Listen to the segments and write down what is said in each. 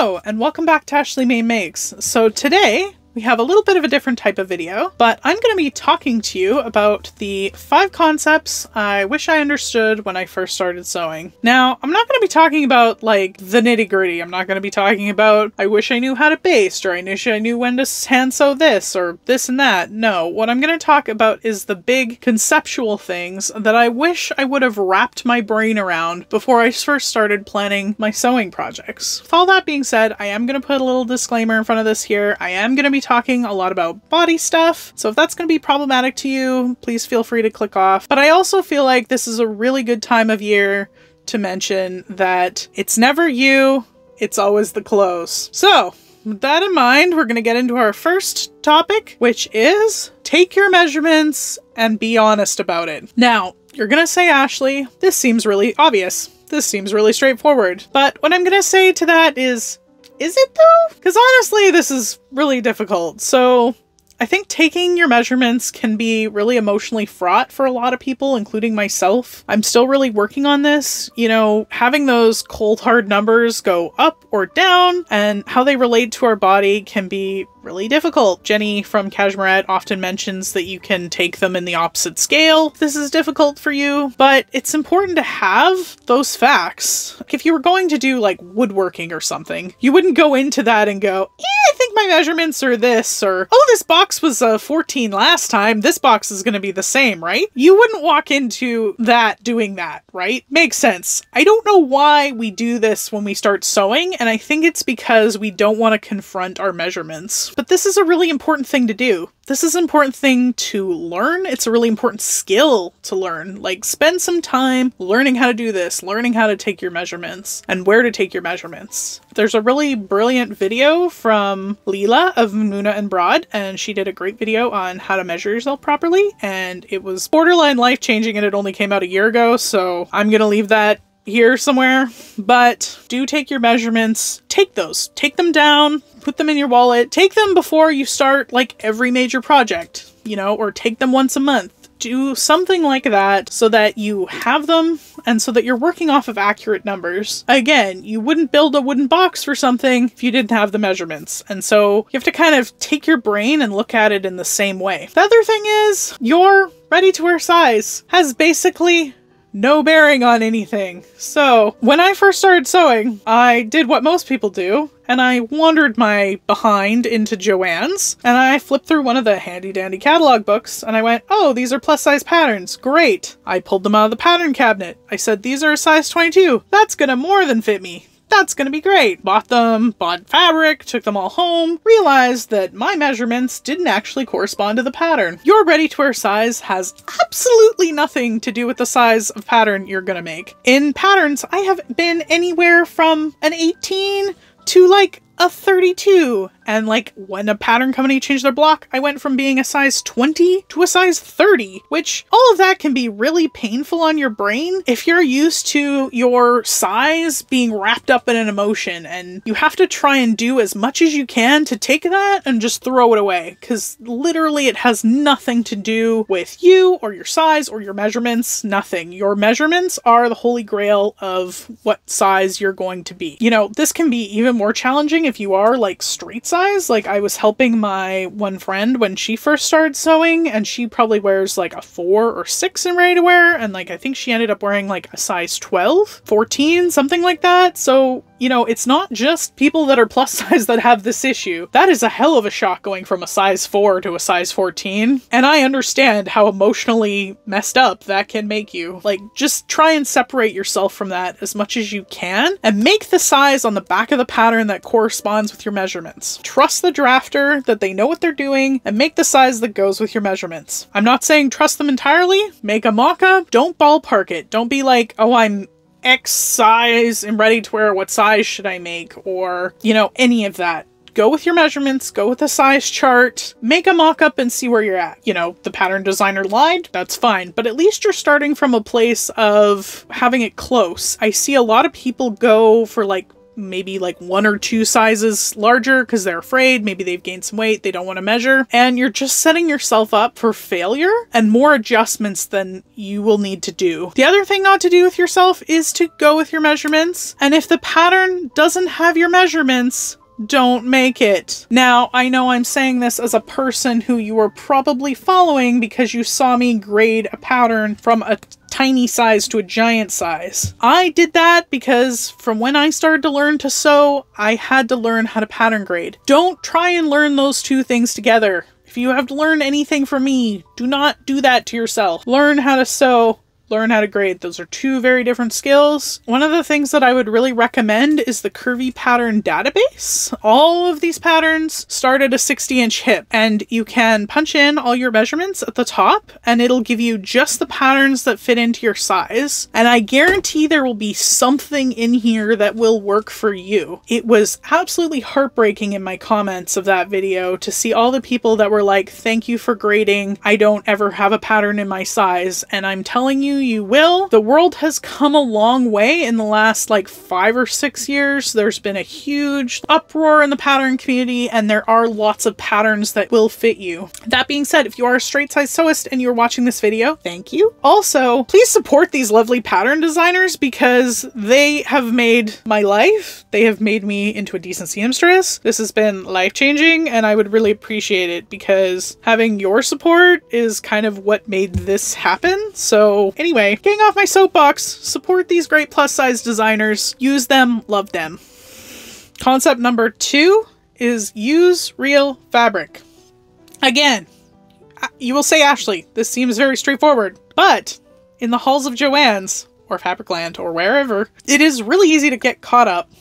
Hello, and welcome back to Ashley May Makes. So today, we have a little bit of a different type of video, but I'm going to be talking to you about the 5 concepts I wish I understood when I first started sewing. Now, I'm not going to be talking about like the nitty-gritty. I'm not going to be talking about I wish I knew how to baste, or I wish I knew when to hand sew this, or this and that. No, what I'm going to talk about is the big conceptual things that I wish I would have wrapped my brain around before I first started planning my sewing projects. With all that being said, I am going to put a little disclaimer in front of this here. I am going to be talking a lot about body stuff, so if that's going to be problematic to you, please feel free to click off. But I also feel like this is a really good time of year to mention that it's never you, it's always the clothes. So with that in mind, we're going to get into our first topic, which is take your measurements and be honest about it. Now, you're going to say, Ashley, this seems really obvious. This seems really straightforward. But what I'm going to say to that is it though? Because honestly, this is really difficult. So I think taking your measurements can be really emotionally fraught for a lot of people, including myself. I'm still really working on this. You know, having those cold hard numbers go up or down and how they relate to our body can be really difficult. Jenny from Cashmerette often mentions that you can take them in the opposite scale. This is difficult for you, but it's important to have those facts. If you were going to do like woodworking or something, you wouldn't go into that and go, I think my measurements are this, or, oh, this box was 14 last time, this box is going to be the same, right? You wouldn't walk into that doing that, right? Makes sense. I don't know why we do this when we start sewing, and I think it's because we don't want to confront our measurements. But this is a really important thing to do. This is an important thing to learn. It's a really important skill to learn. Like, spend some time learning how to do this, learning how to take your measurements and where to take your measurements. There's a really brilliant video from Leela of Muna and Broad, and she did a great video on how to measure yourself properly, and it was borderline life-changing, and it only came out a year ago, so I'm gonna leave that here somewhere. But do take your measurements, take those, take them down, put them in your wallet, take them before you start like every major project, you know, or take them once a month. Do something like that so that you have them and so that you're working off of accurate numbers. Again, you wouldn't build a wooden box for something if you didn't have the measurements. And so you have to kind of take your brain and look at it in the same way. The other thing is your ready-to-wear size has basically no bearing on anything. So when I first started sewing, I did what most people do, and I wandered my behind into Joann's, and I flipped through one of the handy dandy catalog books, and I went, oh, these are plus size patterns. Great. I pulled them out of the pattern cabinet. I said, these are a size 22. That's gonna more than fit me. That's gonna be great. Bought them, bought fabric, took them all home, realized that my measurements didn't actually correspond to the pattern. Your ready-to-wear size has absolutely nothing to do with the size of pattern you're gonna make. In patterns, I have been anywhere from an 18 to like a 32. And like when a pattern company changed their block, I went from being a size 20 to a size 30, which all of that can be really painful on your brain if you're used to your size being wrapped up in an emotion, and you have to try and do as much as you can to take that and just throw it away, because literally it has nothing to do with you or your size or your measurements, nothing. Your measurements are the holy grail of what size you're going to be. You know, this can be even more challenging if you are like straight size. Like, I was helping my one friend when she first started sewing, and she probably wears like a 4 or 6 in ready to wear, and like I think she ended up wearing like a size 12, 14, something like that. So, you know, it's not just people that are plus size that have this issue. That is a hell of a shock going from a size 4 to a size 14. And I understand how emotionally messed up that can make you. Like, just try and separate yourself from that as much as you can and make the size on the back of the pattern that corresponds with your measurements. Trust the drafter that they know what they're doing and make the size that goes with your measurements. I'm not saying trust them entirely. Make a mock-up. Don't ballpark it. Don't be like, oh, I'm X size and ready to wear, what size should I make? Or, you know, any of that. Go with your measurements, go with a size chart, make a mock-up and see where you're at. You know, the pattern designer lied, that's fine, but at least you're starting from a place of having it close. I see a lot of people go for like maybe like 1 or 2 sizes larger because they're afraid. Maybe they've gained some weight. They don't want to measure. And you're just setting yourself up for failure and more adjustments than you will need to do. The other thing not to do with yourself is to go with your measurements. And if the pattern doesn't have your measurements, don't make it. Now, I know I'm saying this as a person who you are probably following because you saw me grade a pattern from a tiny size to a giant size. I did that because from when I started to learn to sew, I had to learn how to pattern grade. Don't try and learn those two things together. If you have to learn anything from me, do not do that to yourself. Learn how to sew. Learn how to grade. Those are two very different skills. One of the things that I would really recommend is the Curvy Pattern Database. All of these patterns start at a 60-inch hip, and you can punch in all your measurements at the top, and it'll give you just the patterns that fit into your size. And I guarantee there will be something in here that will work for you. It was absolutely heartbreaking in my comments of that video to see all the people that were like, thank you for grading. I don't ever have a pattern in my size. And I'm telling you, you will. The world has come a long way in the last like 5 or 6 years. There's been a huge uproar in the pattern community, and there are lots of patterns that will fit you. That being said, if you are a straight size sewist and you're watching this video, thank you. Also, please support these lovely pattern designers because they have made my life. They have made me into a decent seamstress. This has been life-changing, and I would really appreciate it because having your support is kind of what made this happen. So anyway, getting off my soapbox, support these great plus size designers. Use them, love them. Concept number 2 is use real fabric. Again, you will say, Ashley, this seems very straightforward, but in the halls of Joann's or Fabricland or wherever, it is really easy to get caught up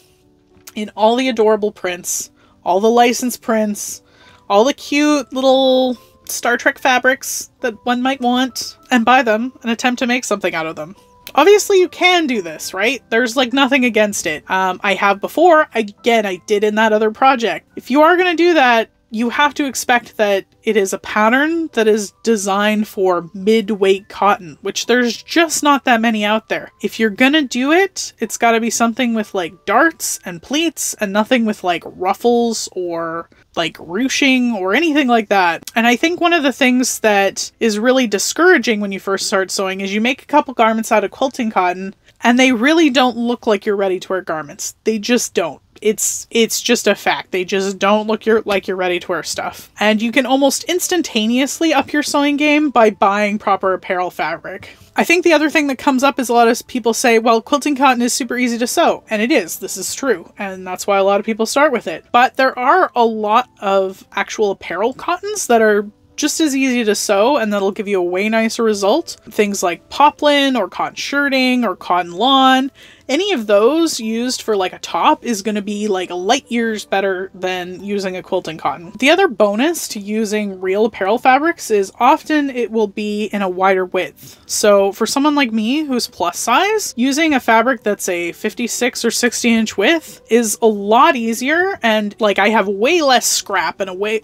in all the adorable prints, all the licensed prints, all the cute little Star Trek fabrics that one might want, and buy them and attempt to make something out of them. Obviously you can do this, right? There's like nothing against it. I have before. Again, I did in that other project. If you are going to do that, you have to expect that it is a pattern that is designed for mid-weight cotton, which there's just not that many out there. If you're gonna do it, it's gotta be something with like darts and pleats and nothing with like ruffles or like ruching or anything like that. And I think one of the things that is really discouraging when you first start sewing is you make a couple garments out of quilting cotton and they really don't look like you're ready to wear garments. They just don't. It's just a fact. They just don't look like you're ready to wear stuff. And you can almost instantaneously up your sewing game by buying proper apparel fabric. I think the other thing that comes up is a lot of people say, well, quilting cotton is super easy to sew. And it is. This is true. And that's why a lot of people start with it. But there are a lot of actual apparel cottons that are just as easy to sew and that'll give you a way nicer result. Things like poplin or cotton shirting or cotton lawn, any of those used for like a top is going to be like light years better than using a quilting cotton. The other bonus to using real apparel fabrics is often it will be in a wider width. So for someone like me who's plus size, using a fabric that's a 56 or 60-inch width is a lot easier, and like I have way less scrap and a way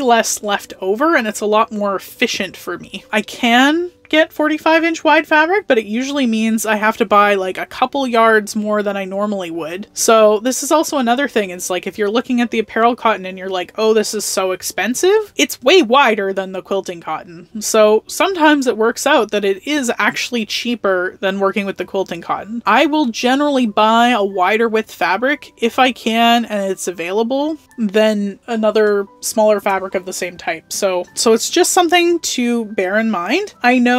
less left over, and it's a lot more efficient for me. I can get 45-inch wide fabric, but it usually means I have to buy like a couple yards more than I normally would. So this is also another thing. It's like if you're looking at the apparel cotton and you're like, oh, this is so expensive, it's way wider than the quilting cotton. So sometimes it works out that it is actually cheaper than working with the quilting cotton. I will generally buy a wider width fabric if I can and it's available than another smaller fabric of the same type. So it's just something to bear in mind. I know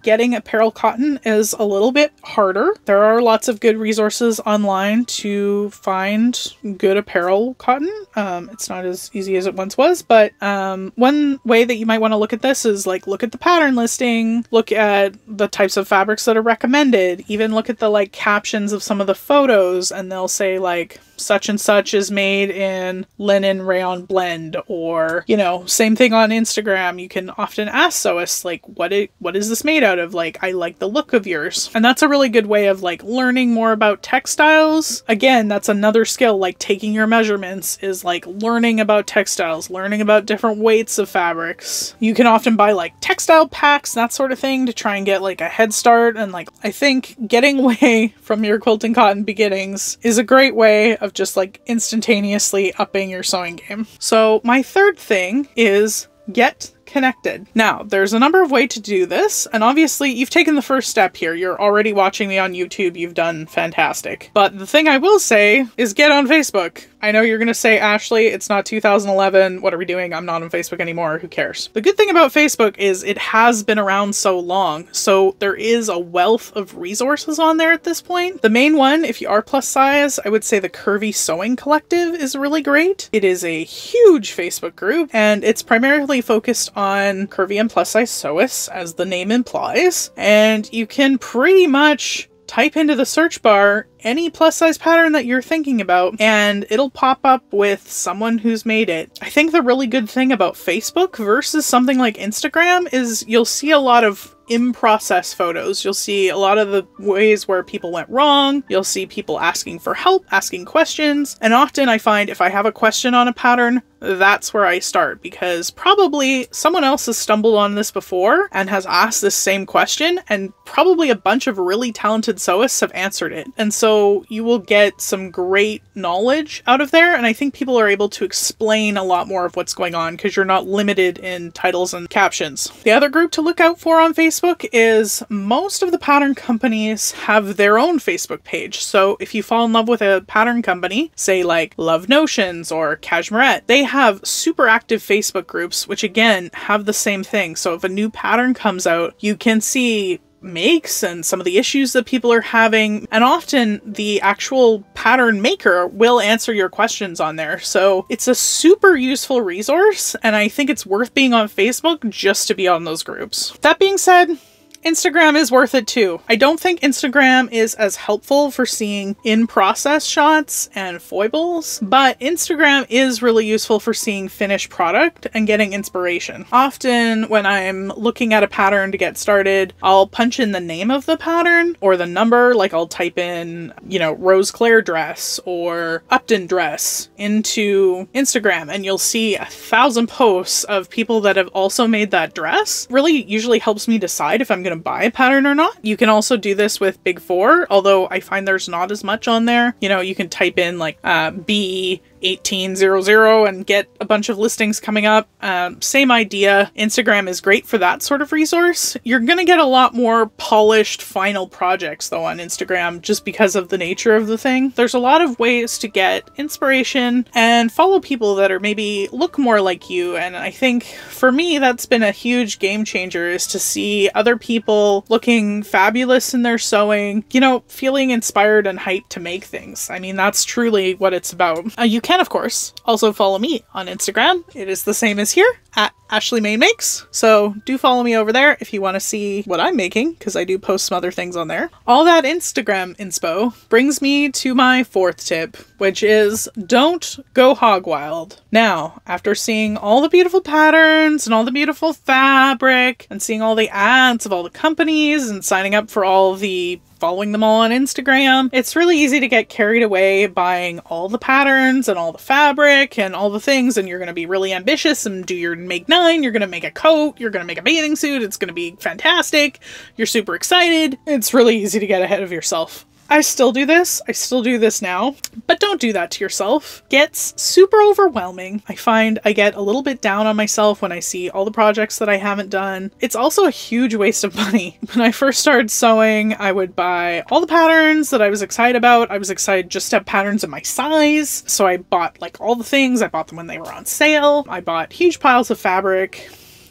getting apparel cotton is a little bit harder. There are lots of good resources online to find good apparel cotton. It's not as easy as it once was, but one way that you might want to look at this is like look at the pattern listing, look at the types of fabrics that are recommended, even look at the like captions of some of the photos, and they'll say like such and such is made in linen rayon blend, or, you know, same thing on Instagram. You can often ask sewists, like, what is this made out of? Like, I like the look of yours. And that's a really good way of like learning more about textiles. Again, that's another skill, like taking your measurements is like learning about textiles, learning about different weights of fabrics. You can often buy like textile packs, that sort of thing, to try and get like a head start. And like, I think getting away from your quilting cotton beginnings is a great way of just like instantaneously upping your sewing game. So my third thing is get connected. Now, there's a number of ways to do this, and obviously you've taken the first step here. You're already watching me on YouTube. You've done fantastic. But the thing I will say is get on Facebook. I know you're gonna say, Ashley, it's not 2011. What are we doing? I'm not on Facebook anymore. Who cares? The good thing about Facebook is it has been around so long, so there is a wealth of resources on there at this point. The main one, if you are plus size, I would say the Curvy Sewing Collective is really great. It is a huge Facebook group, and it's primarily focused on curvy and plus size sewists, as the name implies, and you can pretty much type into the search bar any plus size pattern that you're thinking about and it'll pop up with someone who's made it. I think the really good thing about Facebook versus something like Instagram is you'll see a lot of in-process photos. You'll see a lot of the ways where people went wrong. You'll see people asking for help, asking questions. And often I find if I have a question on a pattern, that's where I start, because probably someone else has stumbled on this before and has asked this same question, and probably a bunch of really talented sewists have answered it. And so you will get some great knowledge out of there. And I think people are able to explain a lot more of what's going on because you're not limited in titles and captions. The other group to look out for on Facebook is most of the pattern companies have their own Facebook page. So if you fall in love with a pattern company, say like Love Notions or Cashmerette, they have super active Facebook groups, which again have the same thing. So if a new pattern comes out, you can see makes and some of the issues that people are having, and often the actual pattern maker will answer your questions on there. So it's a super useful resource, and I think it's worth being on Facebook just to be on those groups. That being said, Instagram is worth it too. I don't think Instagram is as helpful for seeing in-process shots and foibles, but Instagram is really useful for seeing finished product and getting inspiration. Often when I'm looking at a pattern to get started, I'll punch in the name of the pattern or the number, like I'll type in, you know, Rose Claire dress or Upton dress into Instagram, and you'll see 1,000 posts of people that have also made that dress. Really usually helps me decide if I'm going to buy a pattern or not. You can also do this with Big Four, although I find there's not as much on there. You know, you can type in like B1800 and get a bunch of listings coming up. Same idea. Instagram is great for that sort of resource. You're gonna get a lot more polished final projects though on Instagram, just because of the nature of the thing. There's a lot of ways to get inspiration and follow people that are maybe look more like you, and I think for me that's been a huge game changer, is to see other people looking fabulous in their sewing, you know, feeling inspired and hyped to make things. I mean, that's truly what it's about. You can, of course, also follow me on Instagram. It is the same as here, at Ashley May Makes. So do follow me over there if you want to see what I'm making, because I do post some other things on there. All that Instagram inspo brings me to my fourth tip, which is don't go hog wild. Now, after seeing all the beautiful patterns and all the beautiful fabric and seeing all the ads of all the companies and signing up for all the following them all on Instagram, it's really easy to get carried away buying all the patterns and all the fabric and all the things, and you're going to be really ambitious and do your make 9, you're going to make a coat, you're going to make a bathing suit, it's going to be fantastic, you're super excited. It's really easy to get ahead of yourself. I still do this now, but don't do that to yourself. It gets super overwhelming. I find I get a little bit down on myself when I see all the projects that I haven't done. It's also a huge waste of money. When I first started sewing, I would buy all the patterns that I was excited about. I was excited just to have patterns in my size. So I bought like all the things. I bought them when they were on sale. I bought huge piles of fabric.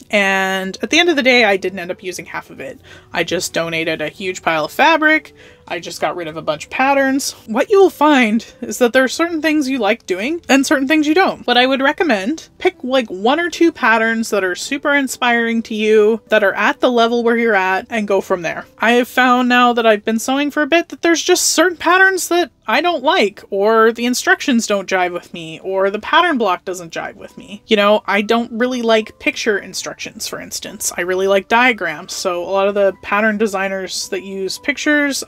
And at the end of the day, I didn't end up using half of it. I just donated a huge pile of fabric. I just got rid of a bunch of patterns. What you will find is that there are certain things you like doing and certain things you don't. But I would recommend pick like 1 or 2 patterns that are super inspiring to you, that are at the level where you're at, and go from there. I have found now that I've been sewing for a bit that there's just certain patterns that I don't like, or the instructions don't jive with me, or the pattern block doesn't jive with me. You know, I don't really like picture instructions, for instance. I really like diagrams, so a lot of the pattern designers that use pictures,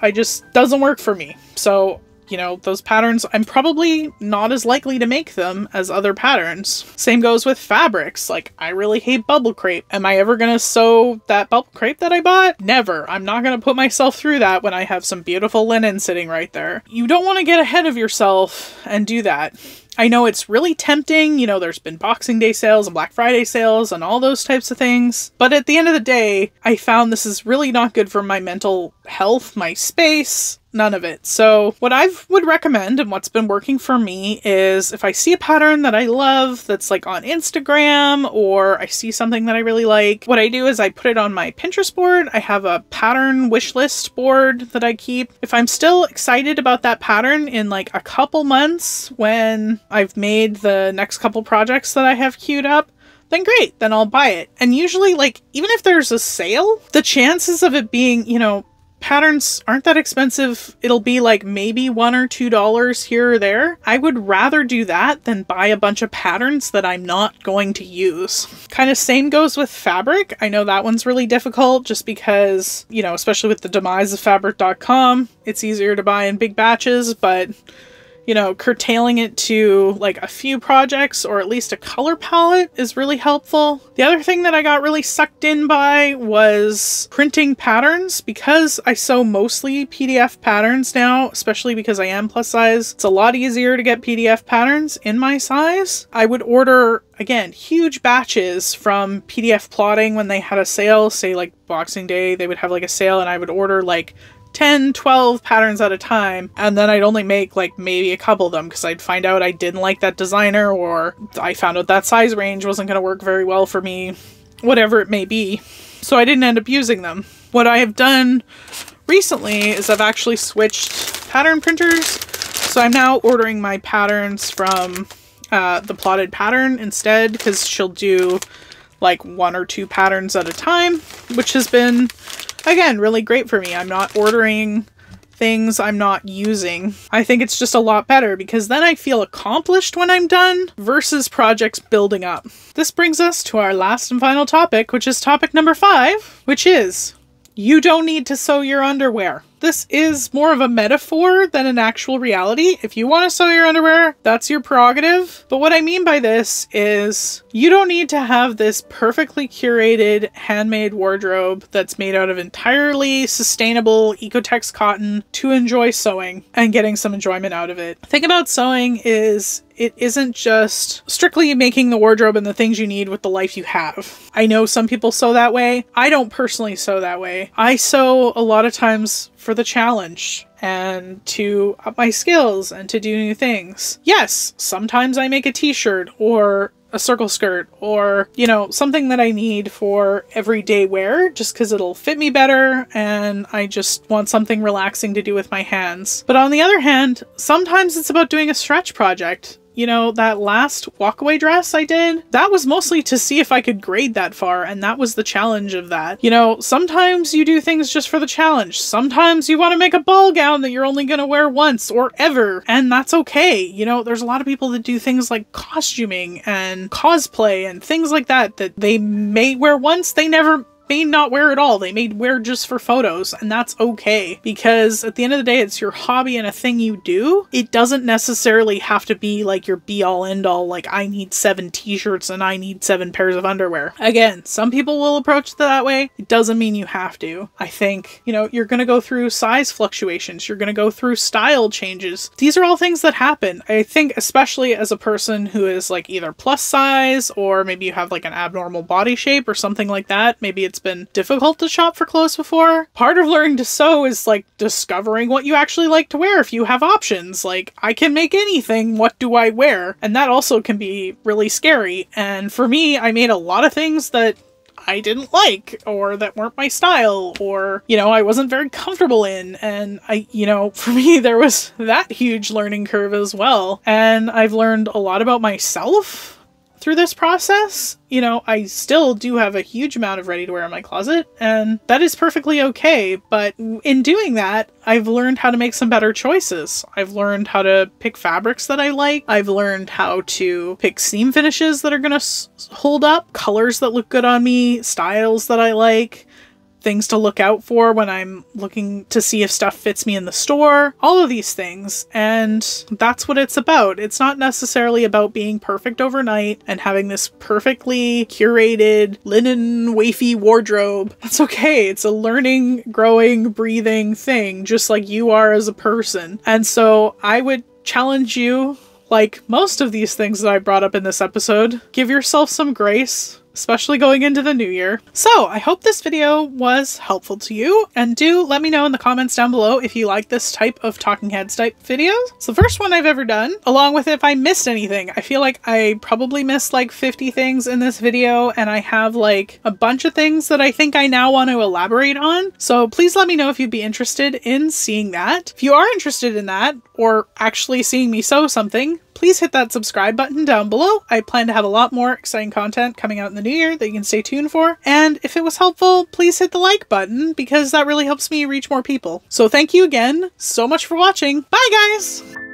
doesn't work for me. So, you know, those patterns, I'm probably not as likely to make them as other patterns. Same goes with fabrics. Like, I really hate bubble crepe. Am I ever gonna sew that bubble crepe that I bought? Never. I'm not gonna put myself through that when I have some beautiful linen sitting right there. You don't want to get ahead of yourself and do that. I know it's really tempting, you know, there's been Boxing Day sales and Black Friday sales and all those types of things. But at the end of the day, I found this is really not good for my mental health, my space, none of it. So what I would recommend and what's been working for me is if I see a pattern that I love that's like on Instagram, or I see something that I really like, what I do is I put it on my Pinterest board. I have a pattern wish list board that I keep. If I'm still excited about that pattern in like a couple months when I've made the next couple projects that I have queued up, then great, then I'll buy it. And usually, like, even if there's a sale, the chances of it being, you know, patterns aren't that expensive. It'll be like maybe $1 or $2 here or there. I would rather do that than buy a bunch of patterns that I'm not going to use. Kind of same goes with fabric. I know that one's really difficult just because, you know, especially with the demise of fabric.com, it's easier to buy in big batches, but you know, curtailing it to like a few projects or at least a color palette is really helpful. The other thing that I got really sucked in by was printing patterns. Because I sew mostly PDF patterns now, especially because I am plus size, it's a lot easier to get PDF patterns in my size. I would order, again, huge batches from PDF Plotting when they had a sale, say like Boxing Day, they would have like a sale, and I would order like 10, 12 patterns at a time, and then I'd only make like maybe a couple of them because I'd find out I didn't like that designer, or I found out that size range wasn't going to work very well for me, whatever it may be. So I didn't end up using them. What I have done recently is I've actually switched pattern printers. So I'm now ordering my patterns from the Plotted Pattern instead, because she'll do like 1 or 2 patterns at a time, which has been, again, really great for me. I'm not ordering things I'm not using. I think it's just a lot better because then I feel accomplished when I'm done versus projects building up. This brings us to our last and final topic, which is topic number 5, which is you don't need to sew your underwear. This is more of a metaphor than an actual reality. If you want to sew your underwear, that's your prerogative. But what I mean by this is you don't need to have this perfectly curated handmade wardrobe that's made out of entirely sustainable Ecotex cotton to enjoy sewing and getting some enjoyment out of it. The thing about sewing is it isn't just strictly making the wardrobe and the things you need with the life you have. I know some people sew that way. I don't personally sew that way. I sew a lot of times for the challenge and to up my skills and to do new things. Yes, sometimes I make a t-shirt or a circle skirt or, you know, something that I need for everyday wear just because it'll fit me better and I just want something relaxing to do with my hands. But on the other hand, sometimes it's about doing a stretch project. You know, that last walkaway dress I did, that was mostly to see if I could grade that far, and that was the challenge of that. You know, sometimes you do things just for the challenge. Sometimes you want to make a ball gown that you're only going to wear once or ever, and that's okay. You know, there's a lot of people that do things like costuming and cosplay and things like that that they may wear once, they may not wear at all. They may wear just for photos, and that's okay because at the end of the day, it's your hobby and a thing you do. It doesn't necessarily have to be like your be all end all, like I need 7 t-shirts and I need 7 pairs of underwear. Again, some people will approach it that way. It doesn't mean you have to. I think, you know, you're going to go through size fluctuations. You're going to go through style changes. These are all things that happen. I think especially as a person who is like either plus size or maybe you have like an abnormal body shape or something like that. Maybe it's been difficult to shop for clothes before. Part of learning to sew is like discovering what you actually like to wear if you have options. Like, I can make anything, what do I wear? And that also can be really scary. And for me, I made a lot of things that I didn't like, or that weren't my style, or, you know, I wasn't very comfortable in. And for me, there was that huge learning curve as well. And I've learned a lot about myself through this process. You know, I still do have a huge amount of ready-to-wear in my closet, and that is perfectly okay, but in doing that, I've learned how to make some better choices. I've learned how to pick fabrics that I like. I've learned how to pick seam finishes that are gonna hold up, colors that look good on me, styles that I like, things to look out for when I'm looking to see if stuff fits me in the store, all of these things. And that's what it's about. It's not necessarily about being perfect overnight and having this perfectly curated linen wafy wardrobe. That's okay. It's a learning, growing, breathing thing, just like you are as a person. And so I would challenge you, like most of these things that I brought up in this episode, give yourself some grace, especially going into the new year. So I hope this video was helpful to you, and do let me know in the comments down below if you like this type of talking heads type videos. It's the first one I've ever done, along with if I missed anything. I feel like I probably missed like 50 things in this video, and I have like a bunch of things that I think I now want to elaborate on. So please let me know if you'd be interested in seeing that. If you are interested in that, or actually seeing me sew something, please hit that subscribe button down below. I plan to have a lot more exciting content coming out in the new year that you can stay tuned for. And if it was helpful, please hit the like button, because that really helps me reach more people. So thank you again so much for watching. Bye guys!